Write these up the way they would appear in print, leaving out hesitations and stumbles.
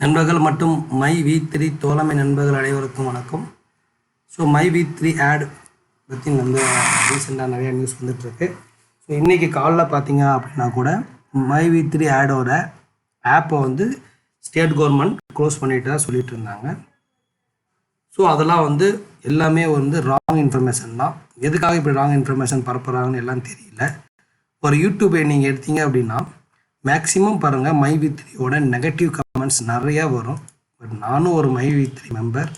நண்பர்கள் மற்றும் மை வி3 தோழமை நண்பர்கள் அனைவருக்கும் வணக்கம். ஸோ மை வி3 ஆட் பற்றி நம்ம ரீசெண்டாக நிறையா நியூஸ் வந்துட்டுருக்கு. ஸோ இன்றைக்கி காலில் பார்த்தீங்க அப்படின்னா கூட மை வி3 ஆடோட ஆப்பை வந்து ஸ்டேட் கவர்மெண்ட் க்ளோஸ் பண்ணிட்டு தான் சொல்லிட்டு இருந்தாங்க. ஸோ அதெல்லாம் வந்து எல்லாமே வந்து ராங் இன்ஃபர்மேஷன் தான். எதுக்காக இப்படி ராங் இன்ஃபர்மேஷன் பரப்புகிறாங்கன்னு எல்லாம் தெரியல. ஒரு யூடியூப்பை நீங்கள் எடுத்தீங்க அப்படின்னா மேக்ஸிமம் பாருங்கள் மை வி3யோட நெகட்டிவ் கமெண்ட்ஸ் நிறையா வரும். பட் நானும் ஒரு மை வி3 மெம்பர்.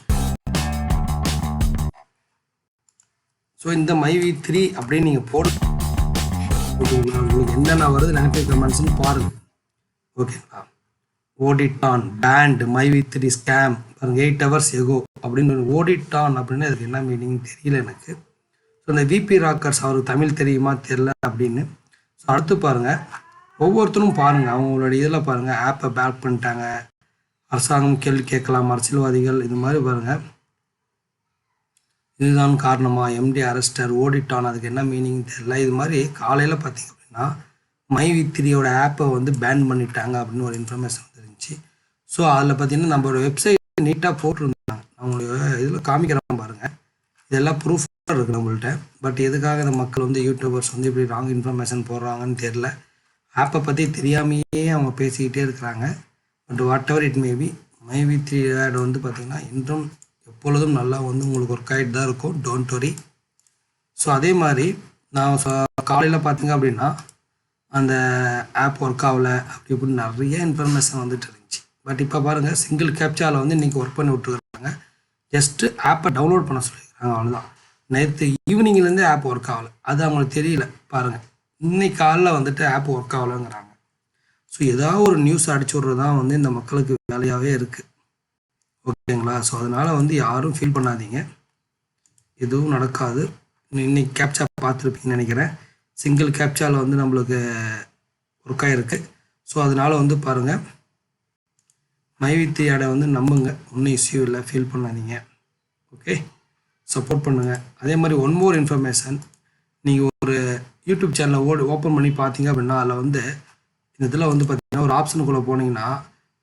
ஸோ இந்த மை வி3 அப்படின்னு நீங்கள் ஓகேங்களா, உங்களுக்கு என்னென்ன வருது நெகட்டிவ் கமெண்ட்ஸ்னு பாருங்கள். ஓகேங்களா, ஓடிட்டான் பேண்ட் மை வி3 ஸ்கேம் பாருங்கள் 8 hours எகோ அப்படின்னு ஓடிட்டான் அப்படின்னு அதுக்கு என்ன மீனிங் தெரியல எனக்கு. ஸோ இந்த விபி ராக்கர்ஸ் அவருக்கு தமிழ் தெரியுமா தெரியல அப்படின்னு. ஸோ அடுத்து பாருங்கள், ஒவ்வொருத்தரும் பாருங்கள் அவங்களுடைய இதில் பாருங்கள் ஆப்பை பேக் பண்ணிட்டாங்க, அரசாங்கம் கேள்வி கேட்கலாம், அரசியல்வாதிகள் இது மாதிரி பாருங்கள். இதுதான் காரணமா, எம்டி அரெஸ்டர் ஓடிட்டான் அதுக்கு என்ன மீனிங் தெரியல. இது மாதிரி காலையில் பார்த்தீங்க அப்படின்னா மை வி3யோட ஆப்பை வந்து பேன் பண்ணிட்டாங்க அப்படின்னு ஒரு இன்ஃபர்மேஷன் வந்துருந்துச்சு. ஸோ அதில் பார்த்தீங்கன்னா நம்மளோட வெப்சைட் நீட்டாக போட்டிருந்தாங்க. அவங்களுடைய இதில் காமிக்கிறோம் பாருங்கள், இதெல்லாம் ப்ரூஃப் இருக்குது நம்மள்கிட்ட. பட் எதுக்காக இந்த மக்கள் வந்து யூடியூபர்ஸ் வந்து இப்படி ராங் இன்ஃபர்மேஷன் போடுறாங்கன்னு தெரில. ஆப்பை பற்றி தெரியாமையே அவங்க பேசிக்கிட்டே இருக்கிறாங்க. But whatever it maybe my V3 ad வந்து பார்த்திங்கன்னா இன்றும் எப்பொழுதும் நல்லா வந்து உங்களுக்கு ஒர்க் ஆகிட்டு தான் இருக்கும். Don't worry. ஸோ அதே மாதிரி நான் காலையில் பார்த்தீங்க அப்படின்னா அந்த ஆப் ஒர்க் ஆகலை அப்படி இப்படின்னு நிறைய இன்ஃபர்மேஷன் வந்துட்டு இருந்துச்சு. பட் இப்போ பாருங்கள் சிங்கிள் கேப்சாவில் வந்து இன்றைக்கி ஒர்க் பண்ணி விட்டுருக்காங்க. ஜஸ்ட்டு ஆப்பை டவுன்லோட் பண்ண சொல்லியிருக்காங்க, அவ்வளோதான். நேற்று ஈவினிங்லேருந்தே ஆப் ஒர்க் ஆகலை, அது அவங்களுக்கு தெரியல. பாருங்கள் இன்னைக்கு காலையில் வந்துட்டு ஆப் ஒர்க் ஆகலைங்கிறாங்க. ஸோ ஏதாவது ஒரு நியூஸ் அடிச்சு விட்றது தான் வந்து இந்த மக்களுக்கு வேலையாகவே இருக்குது. ஓகேங்களா, ஸோ அதனால் வந்து யாரும் ஃபீல் பண்ணாதீங்க, எதுவும் நடக்காது. இன்னைக்கு கேப்சா பார்த்துருப்பீங்கன்னு நினைக்கிறேன். சிங்கிள் கேப்சாவில் வந்து நம்மளுக்கு ஒர்க் ஆகிருக்கு. ஸோ அதனால் வந்து பாருங்கள் மை வி3 ஆடை வந்து நம்புங்க, ஒன்றும் இஷ்யூ இல்லை, ஃபீல் பண்ணாதீங்க. ஓகே, சப்போர்ட் பண்ணுங்கள். அதே மாதிரி ஒன் மோர் இன்ஃபர்மேஷன், நீங்கள் ஒரு யூடியூப் சேனலை ஓப்பன் பண்ணி பார்த்தீங்க அப்படின்னா அதில் வந்து இந்த இதில் வந்து பார்த்தீங்கன்னா ஒரு ஆப்ஷனுக்குள்ளே போனீங்கன்னா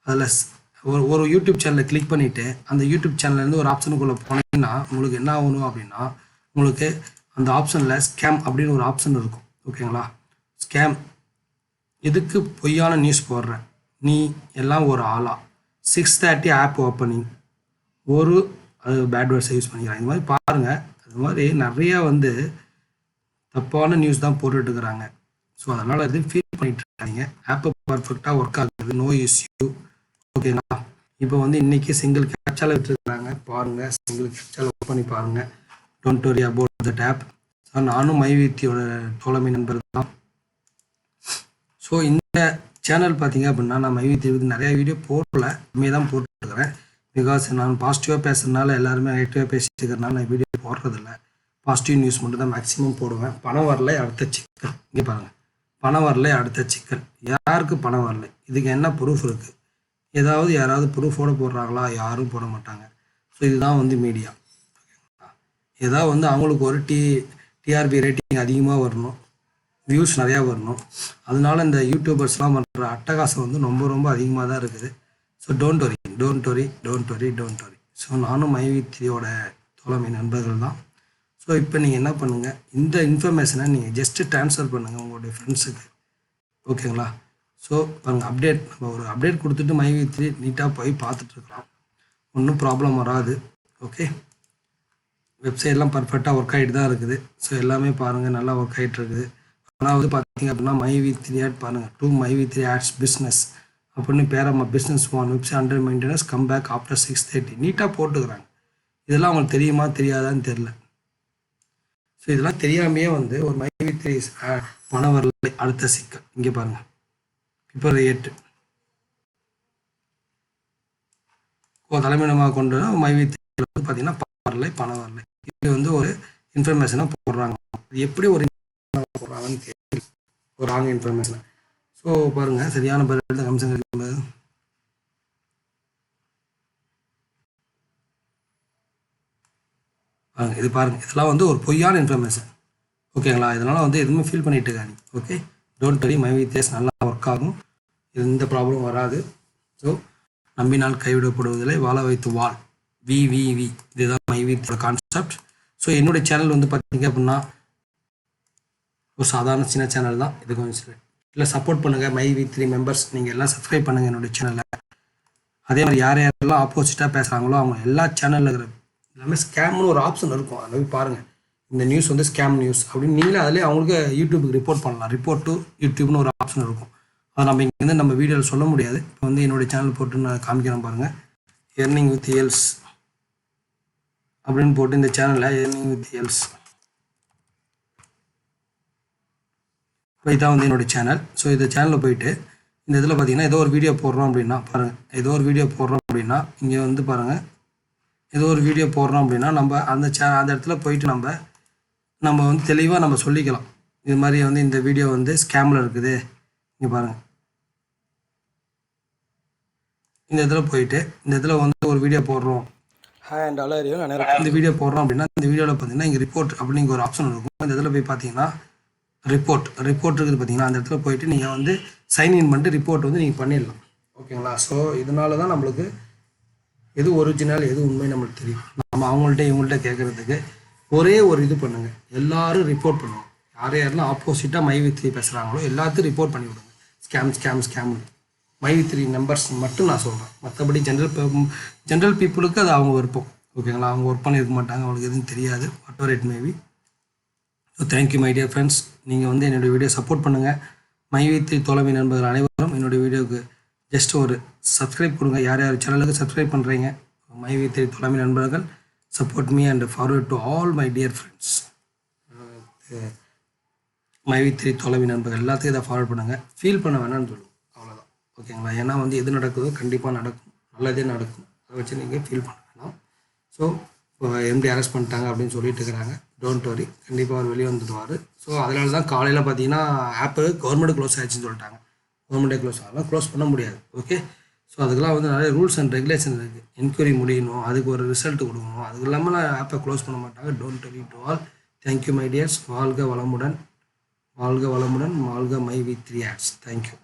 அதில் ஒரு யூடியூப் சேனலை கிளிக் பண்ணிவிட்டு அந்த யூடியூப் சேனல்லேருந்து ஒரு ஆப்ஷனுக்குள்ளே போனீங்கன்னா உங்களுக்கு என்ன ஆகணும் அப்படின்னா உங்களுக்கு அந்த ஆப்ஷனில் ஸ்கேம் அப்படின்னு ஒரு ஆப்ஷன் இருக்கும். ஓகேங்களா, ஸ்கேம் எதுக்கு பொய்யான நியூஸ் போடுறேன் நீ எல்லாம் ஒரு ஆளா, 6:30 ஆப் ஓப்பனிங் ஒரு அது பேட் வேர்ட்ஸை யூஸ் பண்ணிக்கிறாங்க. இது மாதிரி பாருங்கள், அது மாதிரி நிறையா வந்து தப்பான நியூஸ் தான் போட்டுட்டு இருக்கிறாங்க. ஸோ அதனால் இது ஃபீல் பண்ணிட்டு இருக்காங்க. ஆப்பை பர்ஃபெக்டாக ஒர்க் ஆகுது, நோ இஷ்யூ. ஓகேங்களா, இப்போ வந்து இன்றைக்கி சிங்கிள் கேப்சாவில் விட்டுருக்குறாங்க. பாருங்கள் சிங்கிள் கேப்சாவில் ஒர்க் பண்ணி பாருங்கள். Don't worry about that app. So நானும் மை வி3யோட தோழமை நண்பர் தான். ஸோ இந்த சேனல் பார்த்தீங்க அப்படின்னா நான் மை வி3 நிறையா வீடியோ போடல, இனிமே தான் போட்டுருக்கிறேன். பிகாஸ் நான் பாசிட்டிவாக பேசுகிறதுனால எல்லாருமே நெகட்டிவாக பேசிட்டு இருக்கிறதுனால நான் வீடியோ போடுறதில்ல. பாசிட்டிவ் நியூஸ் மட்டும் தான் மேக்ஸிமம் போடுவேன். பணம் வரல அடுத்த சிக்கல். இங்கே பாருங்கள், பணம் வரல அடுத்த சிக்கல். யாருக்கு பணம் வரல, இதுக்கு என்ன ப்ரூஃப் இருக்குது? யாராவது ப்ரூஃபோடு போடுறாங்களா? யாரும் போட மாட்டாங்க. ஸோ இதுதான் வந்து மீடியா. ஏதாவது வந்து அவங்களுக்கு ஒரு டிஆர்பி ரேட்டிங் அதிகமாக வரணும், வியூஸ் நிறையா வரணும். அதனால இந்த யூடியூபர்ஸ்லாம் பண்ணுற அட்டகாசம் வந்து ரொம்ப ரொம்ப அதிகமாக தான் இருக்குது. So don't worry, don't worry, don't worry, don't worry. So நானும் மை வி3யோட தோழமை நண்பர்கள் தான். ஸோ இப்போ நீங்கள் என்ன பண்ணுங்கள், இந்த இன்ஃபர்மேஷனை நீங்கள் ஜஸ்ட்டு ட்ரான்ஸ்ஃபர் பண்ணுங்கள் உங்களுடைய ஃப்ரெண்ட்ஸுக்கு. ஓகேங்களா, ஸோ பாருங்கள் அப்டேட், நம்ம ஒரு அப்டேட் கொடுத்துட்டு மை வி3 நீட்டாக போய் பார்த்துட்ருக்கலாம், ஒன்றும் ப்ராப்ளம் வராது. ஓகே, வெப்சைட்லாம் பர்ஃபெக்டாக ஒர்க் ஆகிட்டு தான் இருக்குது. ஸோ எல்லாமே பாருங்கள் நல்லா ஒர்க் ஆகிட்டு இருக்குது. ஆனால் வந்து பார்த்தீங்க அப்படின்னா மை வி3 ஆட் பாருங்கள், to my V3 ads business அப்படின்னு பேரம்மா business one website under maintenance come back after 6:30 நீட்டாக போட்டுக்கிறாங்க. இதெல்லாம் அவங்களுக்கு தெரியுமா தெரியாதான்னு தெரில. ஸோ இதெல்லாம் தெரியாமையே வந்து ஒரு மை வி3 பணம் வரல அடுத்த சிக்கல். இங்கே பாருங்கள் பிப்ரவரி 8 தலைமையிடமாக கொண்டு மை வி3 வந்து பார்த்தீங்கன்னா பணம் வரல இது வந்து ஒரு இன்ஃபர்மேஷனாக போடுறாங்க. இது எப்படி ஒரு போடுறாங்கன்னு தெரியல, ஒரு ராங் இன்ஃபர்மேஷன். ஸோ பாருங்கள் சரியான பதில் தான் கம்சன் இருக்கும்போது பாருங்கள். இது பாருங்கள், இதெல்லாம் வந்து ஒரு பொய்யான இன்ஃபர்மேஷன். ஓகேங்களா, இதனால் வந்து எதுவுமே ஃபீல் பண்ணிட்டு இருக்காங்க. ஓகே, டோன்ட் வரி, மை வி3 நல்லா ஒர்க் ஆகும், எந்த ப்ராப்ளம் வராது. ஸோ நம்பினால் கைவிடப்படுவதில்லை, வாழ வைத்து வாழ், விவிவி, இதுதான் மைவி3 கான்செப்ட். ஸோ என்னுடைய சேனல் வந்து பார்த்தீங்க அப்படின்னா ஒரு சாதாரண சின்ன சேனல் தான். இது கொஞ்சம் இல்லை சப்போர்ட் பண்ணுங்கள். மைவி3 மெம்பர்ஸ் நீங்கள் எல்லாம் சப்ஸ்கிரைப் பண்ணுங்கள் என்னுடைய சேனலை. அதே மாதிரி யார் யாரெல்லாம் ஆப்போசிட்டாக பேசுகிறாங்களோ அவங்க எல்லா சேனலில் இருக்கிற எல்லாமே ஸ்கேம்னு ஒரு ஆப்ஷன் இருக்கும். அதை போய் பாருங்கள். இந்த நியூஸ் வந்து ஸ்கேம் நியூஸ் அப்படின்னு நீங்களே அதிலே அவங்களுக்கு யூடியூபுக்கு ரிப்போர்ட் பண்ணலாம். ரிப்போர்ட் டு யூடியூப்னு ஒரு ஆப்ஷன் இருக்கும். அதை நம்ம இங்கேருந்து நம்ம வீடியோவில் சொல்ல முடியாது. இப்போ வந்து என்னுடைய சேனல் போட்டு நான் காமிக்கிறேன் பாருங்கள். எர்னிங் வித் எல்ஸ் அப்படின்னு போட்டு இந்த சேனலில் எர்னிங் வித் எல்ஸ் இதான் வந்து என்னுடைய சேனல். ஸோ இந்த சேனலில் போயிட்டு இந்த இதில் பார்த்தீங்கன்னா ஏதோ ஒரு வீடியோ போடுறோம் அப்படின்னா பாருங்கள், ஏதோ ஒரு வீடியோ போடுறோம் அப்படின்னா இங்கே வந்து பாருங்கள், ஏதோ ஒரு வீடியோ போடுறோம் அப்படின்னா நம்ம அந்த இடத்துல போயிட்டு நம்ம வந்து தெளிவாக நம்ம சொல்லிக்கலாம். இது மாதிரி வந்து இந்த வீடியோ வந்து ஸ்கேமில் இருக்குது. இங்கே பாருங்கள், இந்த இதில் போயிட்டு இந்த இதில் வந்து ஒரு வீடியோ போடுறோம் இந்த வீடியோ போடுறோம் அப்படின்னா இந்த வீடியோவில் பார்த்தீங்கன்னா இங்கே ரிப்போர்ட் அப்படிங்கிற ஒரு ஆப்ஷன் இருக்கும். இந்த இதில் போய் பார்த்தீங்கன்னா ரிப்போர்ட் இருக்குது பார்த்தீங்கன்னா, அந்த இடத்துல போயிட்டு நீங்கள் வந்து சைன்இன் பண்ணிட்டு ரிப்போர்ட் வந்து நீங்கள் பண்ணிடலாம். ஓகேங்களா? ஸோ இதனால தான் நம்மளுக்கு எது ஒரிஜினல் எது உண்மை நம்மளுக்கு தெரியும். நம்ம இவங்கள்ட்ட கேட்குறதுக்கு ஒரே ஒரு இது பண்ணுங்கள், எல்லோரும் ரிப்போர்ட் பண்ணுவோம். யாரெல்லாம் ஆப்போசிட்டாக மைவி3 பேசுகிறாங்களோ எல்லாத்தையும் ரிப்போர்ட் பண்ணி விடுங்க. ஸ்கேம் மைவி3 நம்பர்ஸ் மட்டும் நான் சொல்கிறேன். மற்றபடி ஜென்ரல் பீப்புளுக்கு அது அவங்க விருப்பம். ஓகேங்களா? அவங்க ஒர்க் பண்ணியிருக்க மாட்டாங்க, அவங்களுக்கு எதுவும் தெரியாது. What ever it maybe. So thank you my dear friends. நீங்கள் வந்து என்னுடைய வீடியோ சப்போர்ட் பண்ணுங்கள். மைவி3 தோழமை நண்பர்கள் அனைவரும் என்னுடைய வீடியோவுக்கு ஜஸ்ட் ஒரு சப்ஸ்கிரைப் கொடுங்க. யார் சேனலுக்கு சப்ஸ்கிரைப் பண்ணுறீங்க மைவி3 தோழமை நண்பர்கள், support me and forward to all my dear friends. My V3 தோழமை நண்பர்கள் எல்லாத்தையும் இதை ஃபார்வர்ட் பண்ணுங்கள். ஃபீல் பண்ண வேணாம்னு சொல்லுவோம், அவ்வளோதான். ஓகேங்களா? ஏன்னா வந்து எது நடக்குதோ கண்டிப்பாக நடக்கும், நல்லதே நடக்கும். அதை வச்சு நீங்கள் ஃபீல் பண்ண வேணாம். ஸோ இப்போ எம்டி அரெஸ்ட் பண்ணிட்டாங்க அப்படின்னு சொல்லிட்டு இருக்கிறாங்க. டோன்ட் வரி, கண்டிப்பாக அவர் வெளியே வந்துடுவார். ஸோ அதனால தான் காலையில் பார்த்தீங்கன்னா ஆப்பு கவர்மெண்ட் க்ளோஸ் ஆகிடுச்சுன்னு சொல்லிட்டாங்க. கவர்மெண்ட்டே க்ளோஸ் ஆகலாம், க்ளோஸ் பண்ண முடியாது. ஓகே? ஸோ அதுக்கெல்லாம் வந்து நிறைய ரூல்ஸ் அண்ட் ரெகுலேஷன் இருக்குது. என்கொயரி முடியணும், அதுக்கு ஒரு ரிசல்ட் கொடுக்கணும். அதுக்கு இல்லாமல் ஆப்பை க்ளோஸ் பண்ண மாட்டாங்க. Don't worry to all. Thank you my tears. வாழ்க வளமுடன், வாழ்க மைவி3 ஆட்ஸ். தேங்க்யூ.